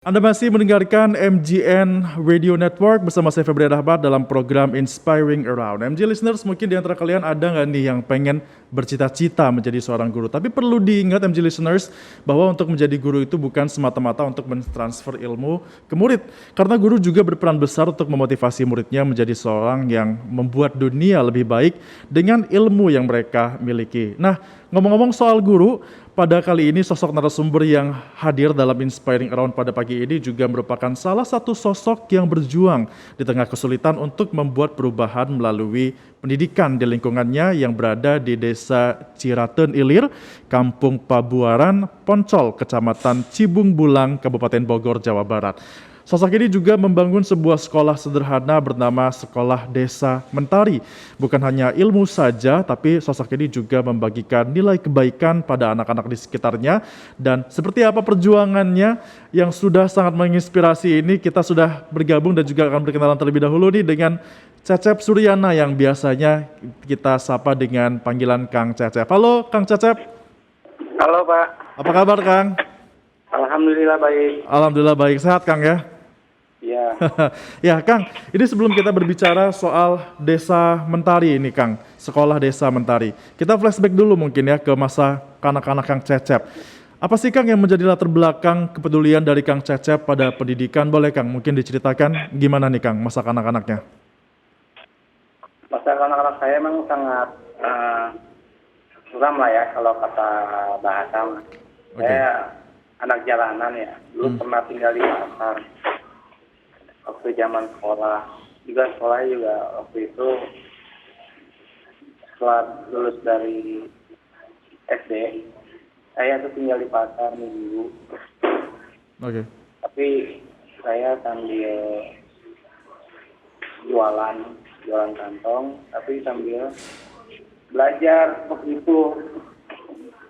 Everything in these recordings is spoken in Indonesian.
Anda masih mendengarkan MGN Radio Network bersama saya Febri Rahmat dalam program Inspiring Around. MG listeners, mungkin di antara kalian ada nggak nih yang pengen bercita-cita menjadi seorang guru? Tapi perlu diingat MG listeners bahwa untuk menjadi guru itu bukan semata-mata untuk mentransfer ilmu ke murid. Karena guru juga berperan besar untuk memotivasi muridnya menjadi seorang yang membuat dunia lebih baik dengan ilmu yang mereka miliki. Nah, ngomong-ngomong soal guru, pada kali ini sosok narasumber yang hadir dalam Inspiring Around pada pagi ini juga merupakan salah satu sosok yang berjuang di tengah kesulitan untuk membuat perubahan melalui pendidikan di lingkungannya yang berada di Desa Ciraten Ilir, Kampung Pabuaran, Poncol, Kecamatan Cibung Bulang, Kabupaten Bogor, Jawa Barat. Sosok ini juga membangun sebuah sekolah sederhana bernama Sekolah Desa Mentari. Bukan hanya ilmu saja, tapi sosok ini juga membagikan nilai kebaikan pada anak-anak di sekitarnya. Dan seperti apa perjuangannya yang sudah sangat menginspirasi ini, kita sudah bergabung dan juga akan berkenalan terlebih dahulu nih dengan Cecep Suryana yang biasanya kita sapa dengan panggilan Kang Cecep. Halo Kang Cecep. Halo Pak. Apa kabar Kang? Alhamdulillah baik. Alhamdulillah baik, sehat Kang ya? Ya. Ya Kang, ini sebelum kita berbicara soal Desa Mentari ini Kang, Sekolah Desa Mentari. Kita flashback dulu mungkin ya ke masa kanak-kanak Kang Cecep. Apa sih Kang yang menjadi latar belakang kepedulian dari Kang Cecep pada pendidikan? Boleh Kang, mungkin diceritakan gimana nih Kang masa kanak-kanaknya? Masa anak-anak saya memang sangat suram lah ya kalau kata bahasa. Oke. Saya anak jalanan ya. Dulu pernah tinggal di pasar. Waktu zaman sekolah. Sekolahnya juga waktu itu setelah lulus dari SD, saya tuh tinggal di pasar minggu. Oke. Tapi saya sambil jualan kantong, tapi sambil belajar waktu itu.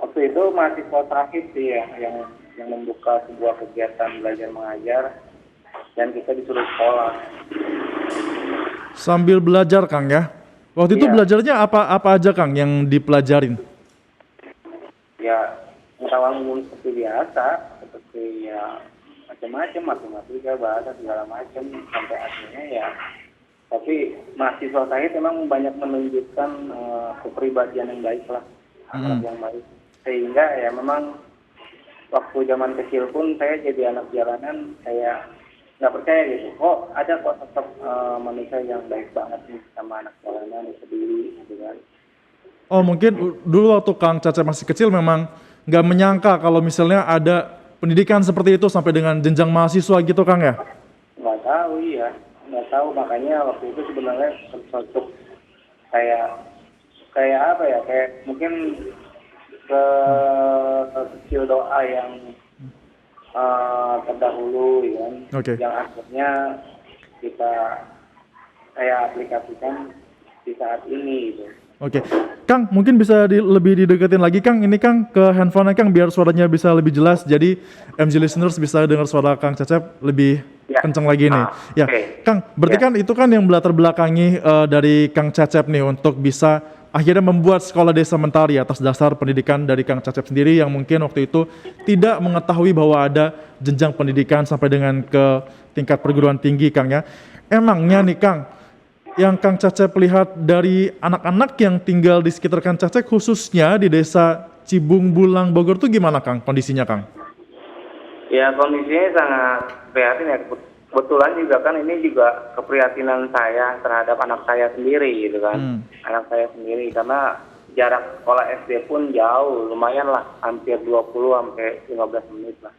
Waktu itu mahasiswa terakhir sih ya, yang membuka sebuah kegiatan belajar mengajar dan kita disuruh sekolah. Sambil belajar Kang ya? Waktu itu Iya. belajarnya apa aja Kang yang dipelajarin? Ya, pengetahuan umum seperti biasa, seperti ya macam-macam, matematika, bahasa segala macam sampai akhirnya ya. Tapi mahasiswa saya memang banyak menunjukkan kepribadian yang baik lah, akhlak yang baik. Sehingga ya memang waktu zaman kecil pun saya jadi anak jalanan, saya nggak percaya gitu. Kok ada kok sosok manusia yang baik banget nih sama anak jalanan, peduli gitu kan. Oh mungkin dulu waktu Kang Cecep masih kecil memang nggak menyangka kalau misalnya ada pendidikan seperti itu sampai dengan jenjang mahasiswa gitu Kang ya? Nggak tahu, iya. Nggak tahu, makanya waktu itu sebenarnya sosok kayak apa ya, kayak mungkin kecil doa yang terdahulu ya kan, Oke. yang akhirnya saya aplikasikan di saat ini gitu. Oke, Kang, mungkin bisa lebih dideketin lagi, Kang. Ini Kang ke handphone Kang biar suaranya bisa lebih jelas. Jadi MG listeners bisa dengar suara Kang Cecep lebih kencang lagi nih. Ya, Oke. Kang, berarti kan itu kan yang melatar belakangi dari Kang Cecep nih untuk bisa akhirnya membuat Sekolah Desa Mentari atas dasar pendidikan dari Kang Cecep sendiri yang mungkin waktu itu tidak mengetahui bahwa ada jenjang pendidikan sampai dengan ke tingkat perguruan tinggi, Kang ya. Emangnya nih, Kang, yang Kang Cecep lihat dari anak-anak yang tinggal di sekitar Kang Cecep khususnya di Desa Cibung Bulang Bogor tuh gimana Kang kondisinya Kang? Ya kondisinya sangat prihatin ya. Kebetulan juga kan ini juga keprihatinan saya terhadap anak saya sendiri gitu kan. Anak saya sendiri karena jarak sekolah SD pun jauh, lumayan lah, hampir 20 sampai 15 menit lah.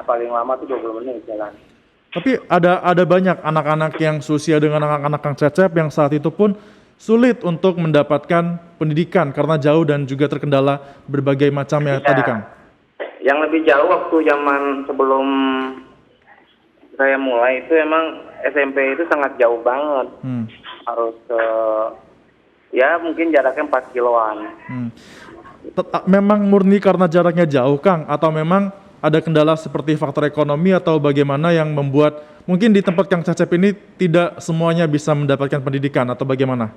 Paling lama tuh 20 menit jalan. Tapi ada banyak anak-anak yang seusia dengan anak-anak Kang Cecep yang saat itu pun sulit untuk mendapatkan pendidikan karena jauh dan juga terkendala berbagai macam ya tadi Kang. Yang lebih jauh waktu zaman sebelum saya mulai itu emang SMP itu sangat jauh banget. Harus ya mungkin jaraknya 4 kiloan. Memang murni karena jaraknya jauh Kang atau memang ada kendala seperti faktor ekonomi atau bagaimana yang membuat mungkin di tempat Kang Cecep ini tidak semuanya bisa mendapatkan pendidikan atau bagaimana?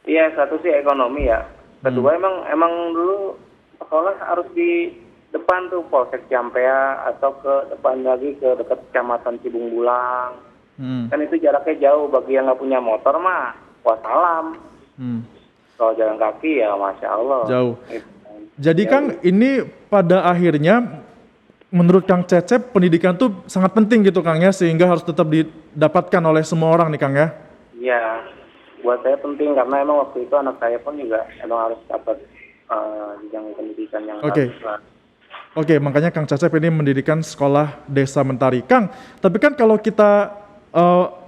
Iya, satu sih ekonomi ya. Kedua emang dulu sekolah harus di depan tuh Polsek Ciampea atau ke depan lagi ke dekat Kecamatan Cibung Bulang. Hmm. Kan itu jaraknya jauh, bagi yang nggak punya motor mah wassalam. Hmm. Kalau jalan kaki ya Masya Allah. Jauh. Gitu. Jadi Jauh. Kang, ini pada akhirnya menurut Kang Cecep pendidikan tuh sangat penting gitu Kang ya, sehingga harus tetap didapatkan oleh semua orang nih Kang ya. Iya, buat saya penting karena emang waktu itu anak saya pun juga emang harus dapat jenjang pendidikan yang Oke. bagus lah. Oke, makanya Kang Cecep ini mendirikan sekolah Desa Mentari. Kang, tapi kan kalau kita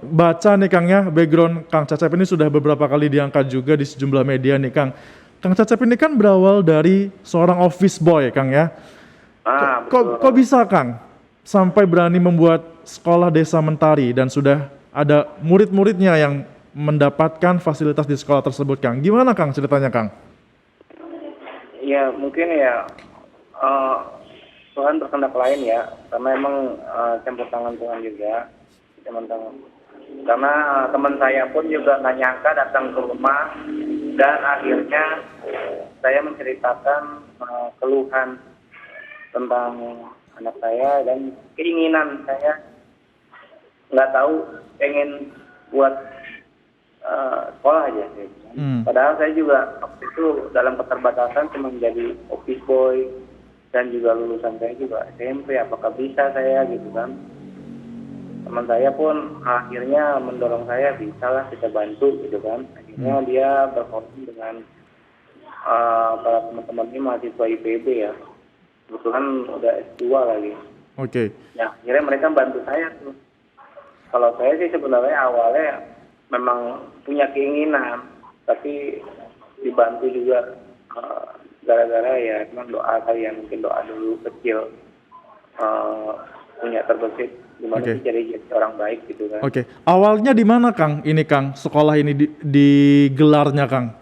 baca nih Kang ya, background Kang Cecep ini sudah beberapa kali diangkat juga di sejumlah media nih Kang. Kang Cecep ini kan berawal dari seorang office boy Kang ya. Betul. Kok bisa Kang sampai berani membuat sekolah Desa Mentari dan sudah ada murid-muridnya yang mendapatkan fasilitas di sekolah tersebut Kang? Gimana Kang ceritanya Kang? Ya mungkin ya Tuhan berkehendak lain ya, karena emang campur tangan Tuhan juga, teman-teman. Karena teman saya pun juga nggak nyangka datang ke rumah dan akhirnya saya menceritakan keluhan tentang anak saya dan keinginan saya, nggak tahu pengen buat sekolah aja gitu. Padahal saya juga waktu itu dalam keterbatasan cuma menjadi office boy dan juga lulusan saya juga SMP, apakah bisa saya gitu kan. Teman saya pun akhirnya mendorong saya, bisa lah kita bantu gitu kan. Akhirnya dia berkoordinasi dengan para teman-temannya mahasiswa IPB ya. Kebetulan udah S2 lagi. Oke. Ya, akhirnya mereka bantu saya tuh. Kalau saya sih sebenarnya awalnya memang punya keinginan, tapi dibantu juga gara-gara ya memang doa kali ya, mungkin doa dulu kecil punya terbesit gimana Oke. sih jadi orang baik gitu kan. Oke. Awalnya di mana Kang? Ini Kang, sekolah ini digelarnya Kang?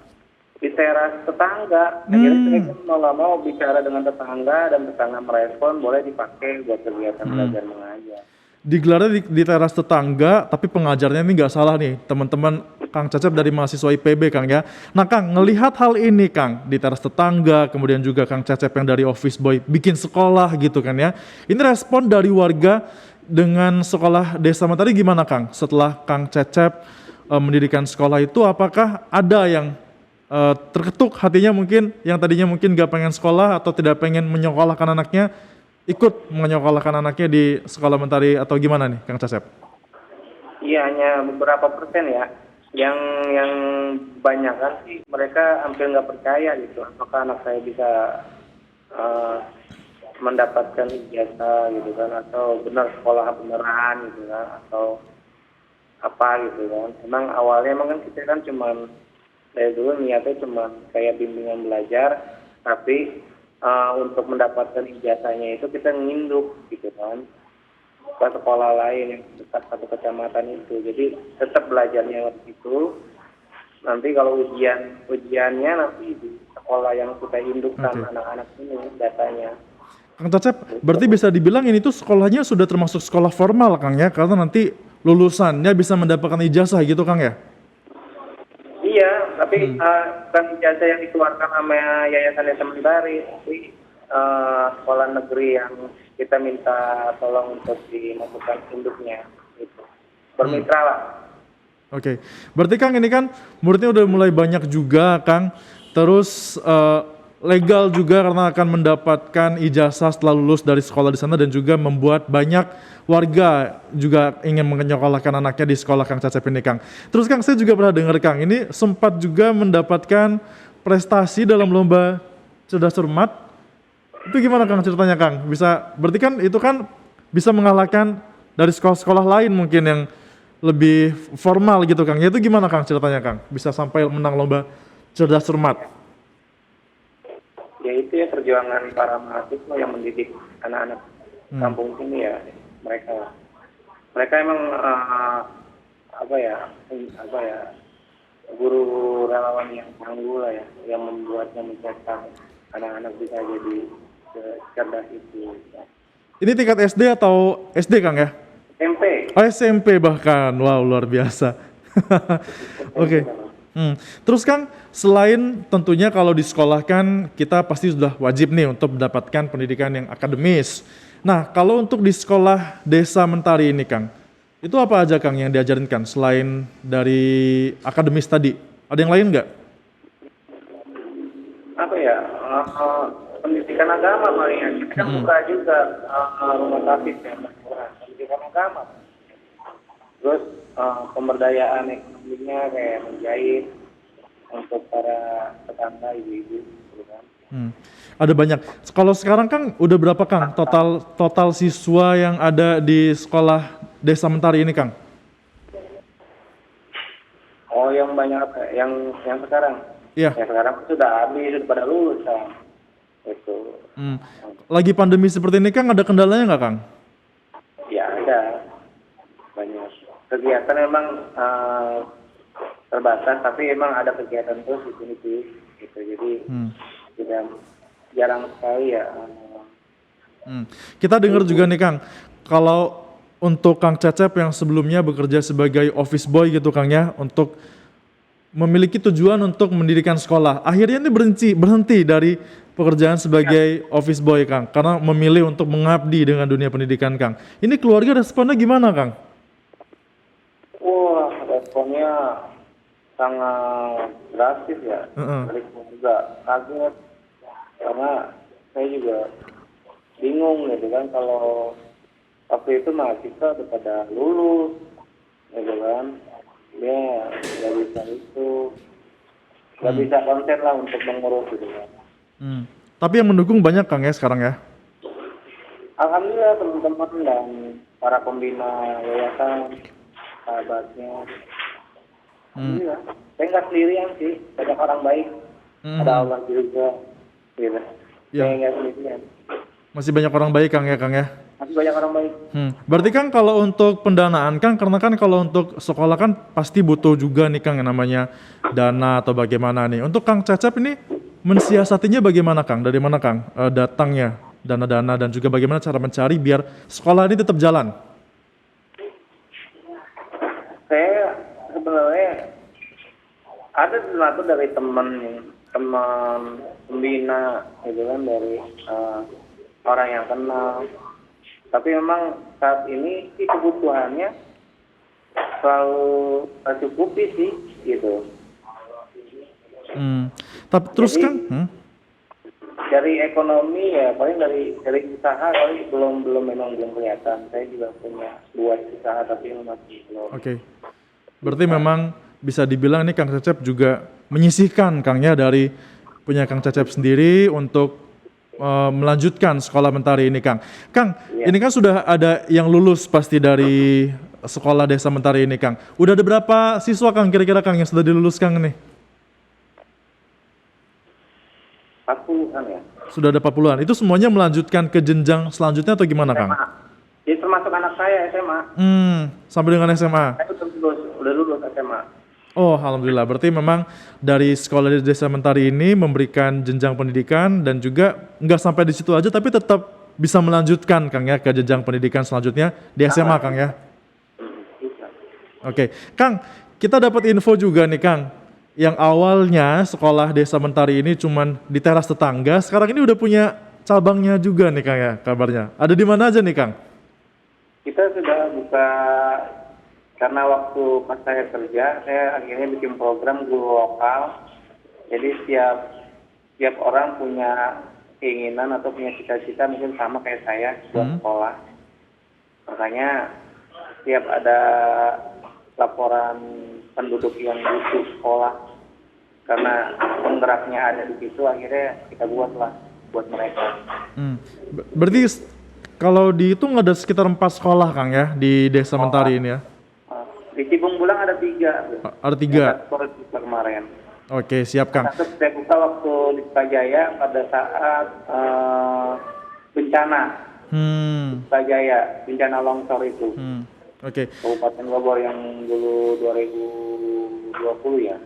Di teras tetangga, akhirnya saya mau nggak mau bicara dengan tetangga dan tetangga merespon boleh dipakai buat kegiatan belajar mengajar. Digelarnya di teras tetangga, tapi pengajarnya ini nggak salah nih, teman-teman Kang Cecep dari mahasiswa IPB Kang ya. Nah Kang, ngelihat hal ini Kang, di teras tetangga, kemudian juga Kang Cecep yang dari office boy bikin sekolah gitu kan ya. Ini respon dari warga dengan sekolah Desa Mentari gimana Kang? Setelah Kang Cecep mendirikan sekolah itu, apakah ada yang terketuk hatinya mungkin, yang tadinya mungkin nggak pengen sekolah atau tidak pengen menyekolahkan anaknya, ikut menyekolahkan anaknya di sekolah Mentari atau gimana nih Kang Cecep? Iya, hanya beberapa persen ya. Yang banyak kan sih mereka hampir nggak percaya gitu. Apakah anak saya bisa mendapatkan ijazah gitu kan, atau benar sekolah beneran gitu kan, atau apa gitu kan. Emang awalnya emang kan kita kan cuman dari dulu niatnya cuma kayak bimbingan belajar, tapi untuk mendapatkan ijazahnya itu kita nginduk gitu kan ke sekolah lain yang dekat satu kecamatan itu. Jadi tetap belajarnya waktu itu. Nanti kalau ujiannya nanti di sekolah yang kita indukkan anak-anak ini datanya. Kang Cecep, berarti bisa dibilang ini tuh sekolahnya sudah termasuk sekolah formal Kang ya, karena nanti lulusannya bisa mendapatkan ijazah gitu Kang ya? Iya, tapi bukan ijazah yang dikeluarkan sama Yayasan Desa Mentari, tapi sekolah negeri yang kita minta tolong untuk dimasukkan induknya, gitu. Bermitra lah. Oke, berarti Kang ini kan muridnya udah mulai banyak juga Kang, terus legal juga karena akan mendapatkan ijazah setelah lulus dari sekolah di sana dan juga membuat banyak warga juga ingin menyekolahkan anaknya di sekolah Kang Cecep ini Kang. Terus Kang, saya juga pernah dengar Kang, ini sempat juga mendapatkan prestasi dalam lomba cerdas cermat. Itu gimana Kang ceritanya Kang? Bisa, berarti kan itu kan bisa mengalahkan dari sekolah-sekolah lain mungkin yang lebih formal gitu Kang. Ya itu gimana Kang ceritanya Kang? Bisa sampai menang lomba cerdas cermat. Ya itu ya perjuangan para mahasiswa yang mendidik anak-anak kampung sini ya. Mereka emang apa ya guru relawan yang tangguh lah ya, yang membuatnya mencetak anak-anak bisa jadi cerdas itu. Ya. Ini tingkat SD atau SD Kang ya? SMP. Oh, SMP bahkan, wow luar biasa. Oke. Terus Kang, selain tentunya kalau di sekolah kan kita pasti sudah wajib nih untuk mendapatkan pendidikan yang akademis. Nah, kalau untuk di sekolah Desa Mentari ini Kang, itu apa aja Kang yang diajarin Kang selain dari akademis tadi? Ada yang lain nggak? Apa ya, pendidikan agama paling. Kita kan buka juga rumah sakit ya, pendidikan agama. Terus pemberdayaan ekonominya kayak menjahit untuk para tetangga ibu-ibu gitu kan. Ada banyak. Kalau sekarang Kang, udah berapa Kang total siswa yang ada di sekolah Desa Mentari ini Kang? Oh, yang banyak yang sekarang. Iya. Yang sekarang sudah habis, sudah pada lulus kan. Itu. Lagi pandemi seperti ini Kang, ada kendalanya nggak Kang? Ya ada banyak kegiatan memang terbatas, tapi emang ada kegiatan terus di sini sih. Gitu. Jadi tidak jarang sekali ya. Kita dengar juga nih Kang, kalau untuk Kang Cecep yang sebelumnya bekerja sebagai office boy gitu Kang ya, untuk memiliki tujuan untuk mendirikan sekolah. Akhirnya ini berhenti dari pekerjaan sebagai office boy Kang, karena memilih untuk mengabdi dengan dunia pendidikan Kang. Ini keluarga responnya gimana Kang? Wah, responnya sangat drastis ya. Dari keluarga kaget, karena saya juga bingung gitu kan, kalau waktu itu mahasiswa udah pada lulus gitu kan, dia nggak bisa itu, nggak bisa konsen lah untuk mengurus gitu kan. Tapi yang mendukung banyak Kang ya sekarang ya? Alhamdulillah teman-teman dan para pembina yayasan, sahabatnya. Alhamdulillah. Saya nggak sendirian sih, banyak orang baik. Ada Allah juga, gitu. Ya. Saya nggak sendirian. Masih banyak orang baik Kang ya Kang ya? Masih banyak orang baik. Berarti Kang kalau untuk pendanaan Kang, karena kan kalau untuk sekolah kan pasti butuh juga nih Kang yang namanya dana atau bagaimana nih. Untuk Kang Cecep ini mensiasatinya bagaimana Kang? Dari mana Kang datangnya dana-dana dan juga bagaimana cara mencari biar sekolah ini tetap jalan? Saya sebenarnya ada sesuatu dari teman pembina gitu kan, dari orang yang kenal. Tapi memang saat ini sih kebutuhannya selalu tercukupi sih gitu. Tapi terus Jadi, Kang? Dari ekonomi ya paling dari usaha kali memang belum kelihatan. Saya juga punya buat usaha tapi masih belum. Oke. Berarti memang bisa dibilang nih Kang Cecep juga menyisihkan Kang ya dari punya Kang Cecep sendiri untuk melanjutkan sekolah Mentari ini Kang. Kang, ini kan sudah ada yang lulus pasti dari sekolah Desa Mentari ini Kang. Udah ada berapa siswa Kang kira-kira Kang yang sudah dilulus Kang nih? 40-an ya. Sudah ada 40-an. Itu semuanya melanjutkan ke jenjang selanjutnya atau gimana Kang? SMA. Jadi termasuk anak saya SMA. Sampai dengan SMA. Saya udah lulus SMA. Oh, alhamdulillah. Berarti memang dari sekolah di Desa Mentari ini memberikan jenjang pendidikan dan juga nggak sampai di situ aja, tapi tetap bisa melanjutkan Kang ya ke jenjang pendidikan selanjutnya di SMA Kang ya. Oke, Kang, kita dapat info juga nih Kang, yang awalnya sekolah Desa Mentari ini cuman di teras tetangga, sekarang ini udah punya cabangnya juga nih Kang ya kabarnya. Ada di mana aja nih Kang? Kita sudah buka. Karena waktu pas saya kerja, saya akhirnya bikin program guru lokal. Jadi setiap orang punya keinginan atau punya cita-cita mungkin sama kayak saya buat sekolah. Makanya setiap ada laporan penduduk yang butuh sekolah, karena penggeraknya ada di situ, akhirnya kita buatlah buat mereka. Berarti kalau dihitung ada sekitar 4 sekolah Kang ya di Desa Mentari ini ya? Di Cibung Bulang ada 3. Ada 3. Kemarin. Oke, siap Kang. Saya buka waktu di Sukajaya pada saat bencana. Sukajaya, bencana longsor itu. Oke. Kabupaten Bogor yang dulu 2020 ya.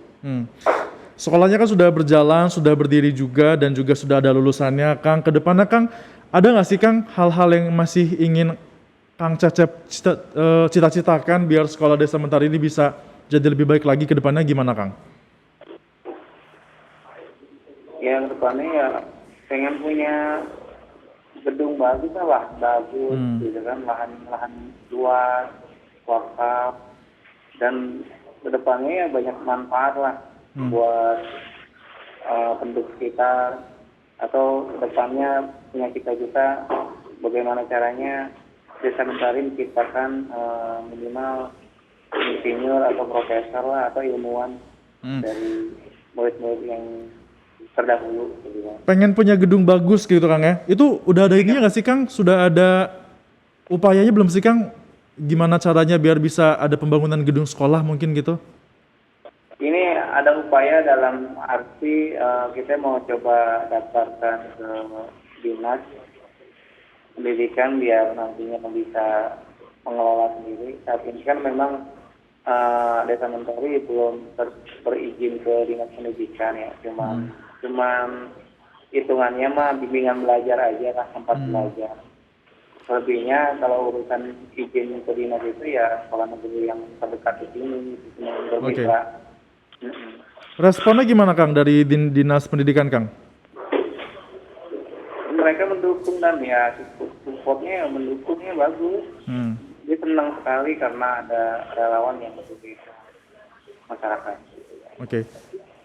Sekolahnya kan sudah berjalan, sudah berdiri juga dan juga sudah ada lulusannya Kang. Kedepannya Kang, ada nggak sih Kang hal-hal yang masih ingin Kang Cecep cita-citakan biar sekolah Desa Mentari ini bisa jadi lebih baik lagi ke depannya gimana Kang? yang depannya ya pengen punya gedung bagus lah, bagus gitu kan, lahan luas, wakaf, dan kedepannya ya banyak manfaat lah buat penduduk sekitar, atau kedepannya punya cita-cita bagaimana caranya Desa Mentari menciptakan minimal insinyur atau profesor lah atau ilmuwan dari murid-murid yang terdahulu gitu kan. Pengen punya gedung bagus gitu Kang ya. Itu udah ada ininya nggak sih Kang? Sudah ada upayanya belum sih Kang? Gimana caranya biar bisa ada pembangunan gedung sekolah mungkin gitu? Ini ada upaya dalam arti kita mau coba daftarkan ke dinas pendidikan biar nantinya bisa mengelola sendiri. Saat ini kan memang Desa Mentari belum berizin ke dinas pendidikan ya, cuman hitungannya mah bimbingan belajar aja lah, tempat belajar. Selebihnya kalau urusan izin ke dinas itu ya sekolah negeri yang terdekat di sini yang berbeda. Responnya gimana Kang dari dinas pendidikan Kang? Mereka mendukung dan ya supportnya mendukungnya bagus. Dia senang sekali karena ada relawan yang berbeda masyarakat.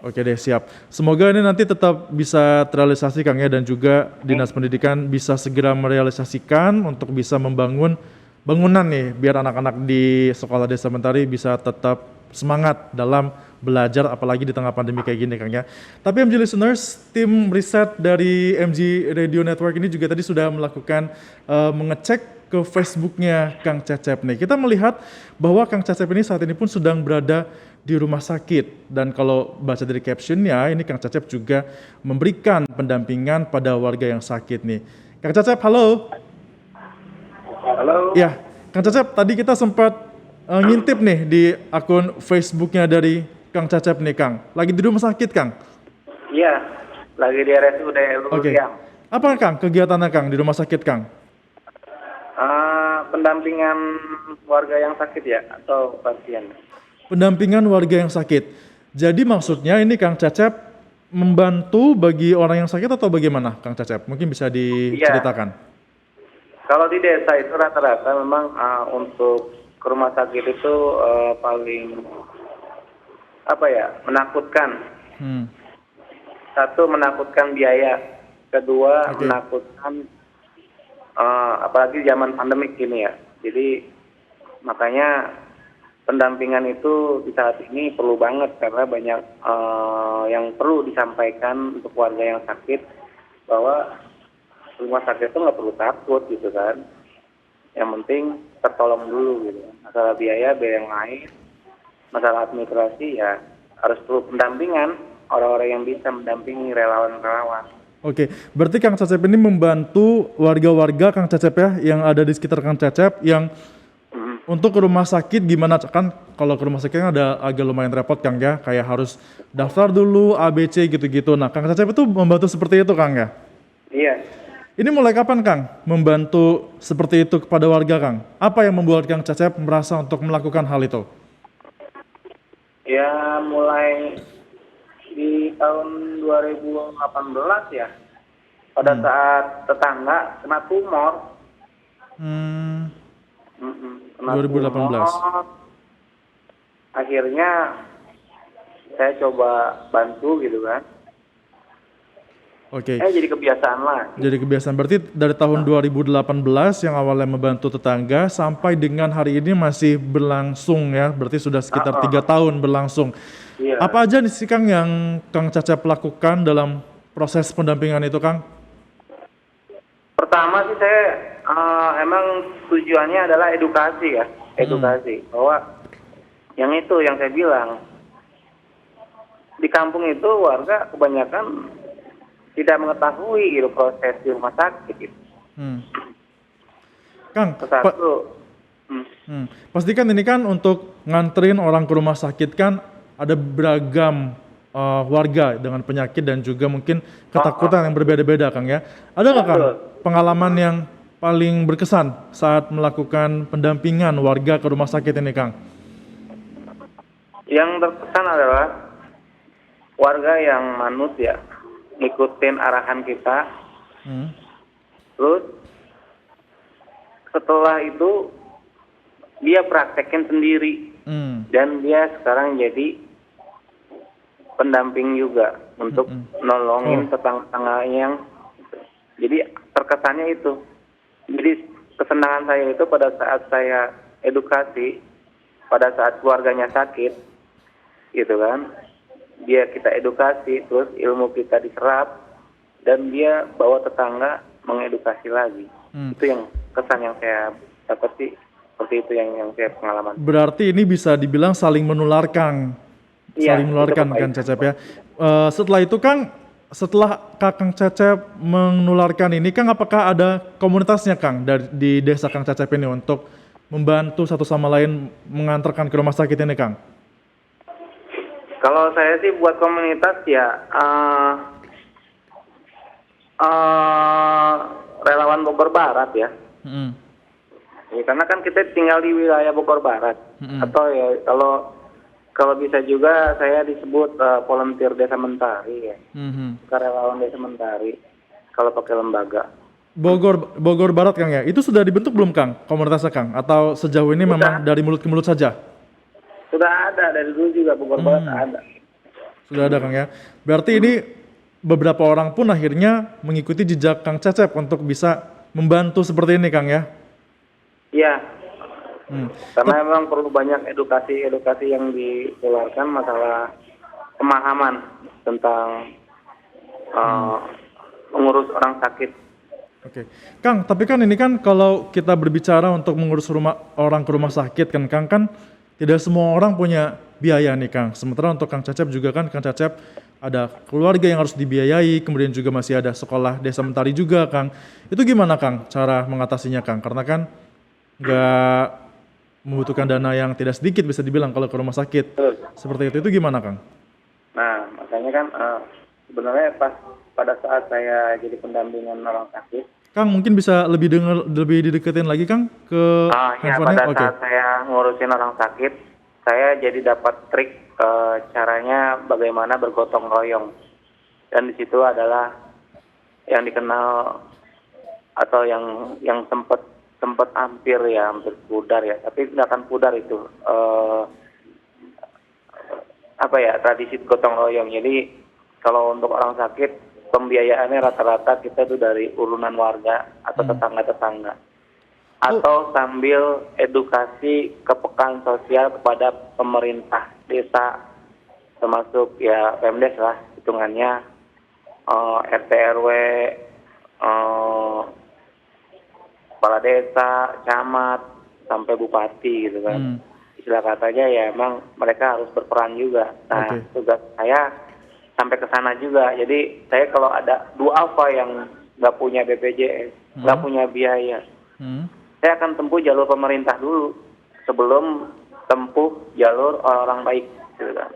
Oke deh siap. Semoga ini nanti tetap bisa terrealisasi Kang ya, dan juga dinas pendidikan bisa segera merealisasikan untuk bisa membangun bangunan nih biar anak-anak di sekolah Desa Mentari bisa tetap semangat dalam belajar apalagi di tengah pandemi kayak gini Kang ya. Tapi MG listeners, tim riset dari MG Radio Network ini juga tadi sudah melakukan mengecek ke Facebooknya Kang Cecep nih. Kita melihat bahwa Kang Cecep ini saat ini pun sedang berada di rumah sakit, dan kalau baca dari captionnya ini Kang Cecep juga memberikan pendampingan pada warga yang sakit nih. Kang Cecep, halo. Halo. Ya, Kang Cecep, tadi kita sempat ngintip nih di akun Facebooknya dari Kang Cecep nih Kang. Lagi di rumah sakit Kang? Iya, lagi di RSUD Lurus. Apa Kang kegiatannya Kang di rumah sakit Kang? Pendampingan warga yang sakit ya, atau pasien? Pendampingan warga yang sakit. Jadi maksudnya ini Kang Cecep membantu bagi orang yang sakit atau bagaimana Kang Cecep? Mungkin bisa diceritakan. Kalau di desa itu rata-rata memang untuk ke rumah sakit itu paling menakutkan. Satu, menakutkan biaya. Kedua, menakutkan apalagi zaman pandemik gini ya. Jadi makanya pendampingan itu di saat ini perlu banget karena banyak yang perlu disampaikan untuk warga yang sakit, bahwa rumah sakit itu nggak perlu takut gitu kan. Yang penting tertolong dulu gitu. Masalah biaya yang lain, masalah administrasi ya harus perlu pendampingan, orang-orang yang bisa mendampingi relawan-relawan. Oke, berarti Kang Cecep ini membantu warga-warga Kang Cecep ya yang ada di sekitar Kang Cecep yang untuk ke rumah sakit gimana kan, kalau ke rumah sakit kan ada agak lumayan repot Kang ya, kayak harus daftar dulu ABC gitu-gitu. Nah, Kang Cecep itu membantu seperti itu Kang ya? Iya. Ini mulai kapan Kang membantu seperti itu kepada warga Kang? Apa yang membuat Kang Cecep merasa untuk melakukan hal itu? Ya mulai di tahun 2018 ya, pada saat tetangga kena tumor. Kena 2018. tumor, akhirnya saya coba bantu gitu kan. Jadi kebiasaan lah. Jadi kebiasaan, berarti dari tahun 2018 yang awalnya membantu tetangga sampai dengan hari ini masih berlangsung ya, berarti sudah sekitar 3 tahun berlangsung. Iya. Apa aja nih sih Kang yang Kang Cecep lakukan dalam proses pendampingan itu Kang? Pertama sih saya emang tujuannya adalah edukasi ya, bahwa yang saya bilang di kampung itu warga kebanyakan tidak mengetahui gitu proses di rumah sakit gitu. Kang, pastikan ini kan untuk nganterin orang ke rumah sakit kan ada beragam warga dengan penyakit dan juga mungkin ketakutan yang berbeda-beda Kang ya. Ada nggak Kang pengalaman yang paling berkesan saat melakukan pendampingan warga ke rumah sakit ini Kang? Yang berkesan adalah warga yang manut ya, ngikutin arahan kita. Hmm. Terus setelah itu dia praktekin sendiri Hmm. dan dia sekarang jadi pendamping juga untuk nolongin tetangga yang, jadi terkesannya itu. Jadi kesenangan saya itu pada saat saya edukasi, pada saat keluarganya sakit, gitu kan, kita edukasi, terus ilmu kita diserap, dan dia bawa tetangga mengedukasi lagi. Itu yang kesan yang saya dapat sih, seperti itu yang saya pengalaman. Berarti ini bisa dibilang saling menularkan. Iya, Saling menularkan itu kan kebaikan. Cecep ya. Setelah itu Kang, setelah Kakang Cecep menularkan ini Kang, apakah ada komunitasnya Kang di desa Kang Cecep ini untuk membantu satu sama lain mengantarkan ke rumah sakit ini Kang? Kalau saya sih buat komunitas ya relawan Bogor Barat ya. Mm-mm. Ya, karena kan kita tinggal di wilayah Bogor Barat. Atau ya kalau bisa juga saya disebut volunteer Desa Mentari ya. Relawan Desa Mentari kalau pakai lembaga. Bogor Barat Kang ya. Itu sudah dibentuk belum Kang komunitasnya Kang? Atau sejauh ini memang dari mulut ke mulut saja? Sudah ada dari dulu juga Bogor Barat ada. Sudah ada Kang ya. Berarti ini beberapa orang pun akhirnya mengikuti jejak Kang Cecep untuk bisa membantu seperti ini Kang ya. Iya. Karena memang perlu banyak edukasi yang dikeluarkan masalah pemahaman tentang mengurus orang sakit. Oke. Kang, tapi kan ini kan kalau kita berbicara untuk mengurus orang ke rumah sakit kan Kang, kan tidak semua orang punya biaya nih Kang. Sementara untuk Kang Cecep juga kan, Kang Cecep ada keluarga yang harus dibiayai, kemudian juga masih ada sekolah Desa Mentari juga Kang. Itu gimana Kang cara mengatasinya Kang? Karena kan nggak membutuhkan dana yang tidak sedikit bisa dibilang kalau ke rumah sakit. Betul. Seperti itu gimana Kang? Nah, makanya kan sebenarnya pada saat saya jadi pendampingan orang sakit, Kang mungkin bisa lebih dideketin lagi Kang ke ya handphonenya. pada saat saya ngurusin orang sakit, saya jadi dapat trik caranya bagaimana bergotong royong. Dan di situ adalah yang dikenal atau yang sempat hampir pudar ya, tapi nggak akan pudar itu tradisi gotong royong. Jadi kalau untuk orang sakit pembiayaannya rata-rata kita tuh dari urunan warga atau tetangga-tetangga, atau sambil edukasi kepekaan sosial kepada pemerintah desa, termasuk ya Pemdes lah hitungannya, RT RW, kepala desa, camat, sampai bupati gitu kan. Istilah katanya ya emang mereka harus berperan juga. Nah, tugas saya sampai ke sana juga. Jadi saya kalau ada duafa yang nggak punya BPJS, nggak punya biaya, saya akan tempuh jalur pemerintah dulu sebelum tempuh jalur orang-orang baik gitu kan.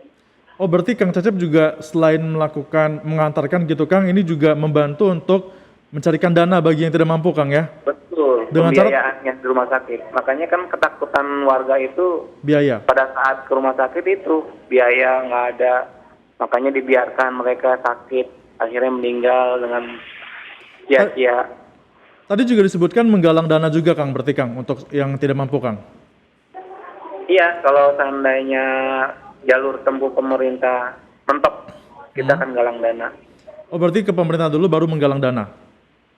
Oh berarti Kang Cecep juga selain mengantarkan gitu Kang, ini juga membantu untuk mencarikan dana bagi yang tidak mampu Kang ya? Betul, dengan pembiayaannya di rumah sakit. Makanya kan ketakutan warga itu biaya. Pada saat ke rumah sakit itu biaya nggak ada, makanya dibiarkan mereka sakit, akhirnya meninggal dengan sia-sia. Tadi juga disebutkan menggalang dana juga Kang, berarti Kang untuk yang tidak mampu Kang? Iya, kalau seandainya jalur tempuh pemerintah mentok, kita akan galang dana. Oh berarti ke pemerintah dulu baru menggalang dana?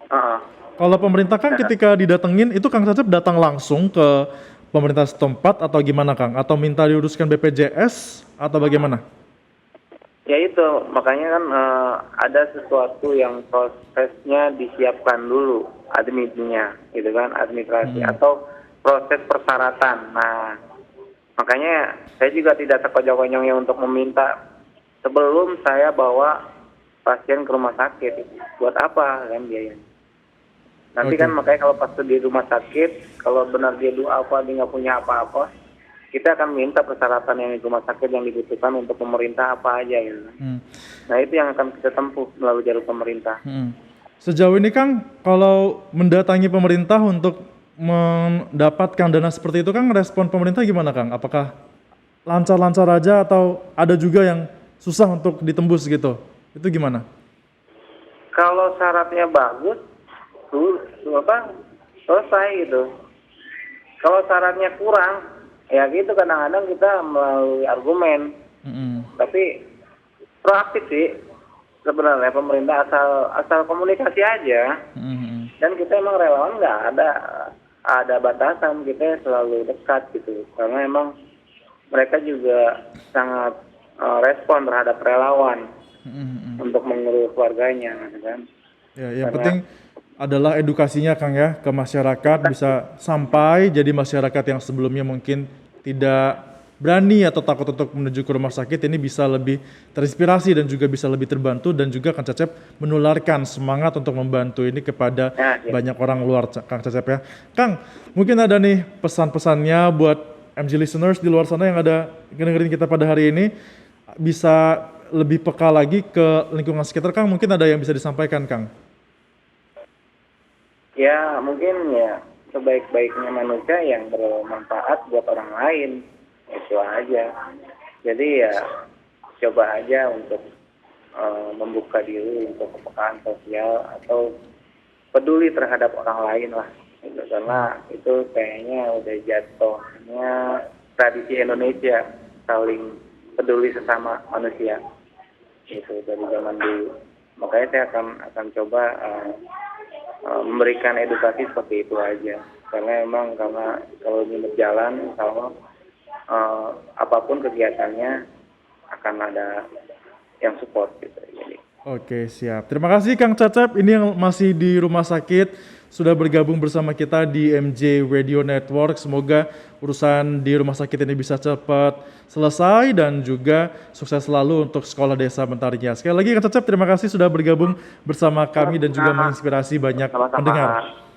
Uh-uh. Kalau pemerintah Kang ketika didatengin, itu Kang Cecep datang langsung ke pemerintah setempat atau gimana Kang? Atau minta diuruskan BPJS atau bagaimana? Ya itu, makanya kan ada sesuatu yang prosesnya disiapkan dulu, adminnya, gitu kan, administrasi atau proses persyaratan. Nah, makanya saya juga tidak sekonyong-konyongnya untuk meminta sebelum saya bawa pasien ke rumah sakit. Buat apa kan biayanya? Nanti kan makanya kalau pas di rumah sakit, kalau benar dia apa dia nggak punya apa-apa, kita akan minta persyaratan yang di rumah sakit yang dibutuhkan untuk pemerintah apa aja gitu. Nah itu yang akan kita tempuh melalui jalur pemerintah. Sejauh ini Kang, kalau mendatangi pemerintah untuk mendapatkan dana seperti itu Kang, respon pemerintah gimana Kang? Apakah lancar-lancar aja atau ada juga yang susah untuk ditembus gitu? Itu gimana? kalau syaratnya bagus, tuh selesai gitu. Kalau syaratnya kurang, ya gitu kadang-kadang kita melalui argumen. Tapi proaktif sih sebenarnya pemerintah asal komunikasi aja. Dan kita emang relawan nggak ada batasan, kita selalu dekat gitu. Karena emang mereka juga sangat respon terhadap relawan untuk mengurus keluarganya, kan. Ya, yang penting adalah edukasinya Kang ya ke masyarakat bisa sampai jadi masyarakat yang sebelumnya mungkin tidak berani atau takut untuk menuju ke rumah sakit ini bisa lebih terinspirasi dan juga bisa lebih terbantu dan juga Kang Cecep menularkan semangat untuk membantu ini kepada banyak orang luar Kang Cecep ya. Kang, mungkin ada nih pesan-pesannya buat MG listeners di luar sana yang ada dengerin kita pada hari ini bisa lebih peka lagi ke lingkungan sekitar Kang, mungkin ada yang bisa disampaikan Kang. Ya mungkin ya sebaik-baiknya manusia yang bermanfaat buat orang lain, itu aja. Jadi ya coba aja untuk membuka diri untuk kepekaan sosial atau peduli terhadap orang lain lah. Gitu. Karena itu kayaknya udah jatuhnya tradisi Indonesia saling peduli sesama manusia. Itu dari zaman dulu. Makanya saya akan coba memberikan edukasi seperti itu aja. Karena kalau ini berjalan, kalau apapun kegiatannya akan ada yang support gitu. Jadi. Oke, siap. Terima kasih Kang Cecep. Ini yang masih di rumah sakit sudah bergabung bersama kita di MJ Radio Network. Semoga urusan di rumah sakit ini bisa cepat selesai dan juga sukses selalu untuk Sekolah Desa Mentarinya. Sekali lagi Kang Cecep, terima kasih sudah bergabung bersama kami dan juga menginspirasi banyak pendengar.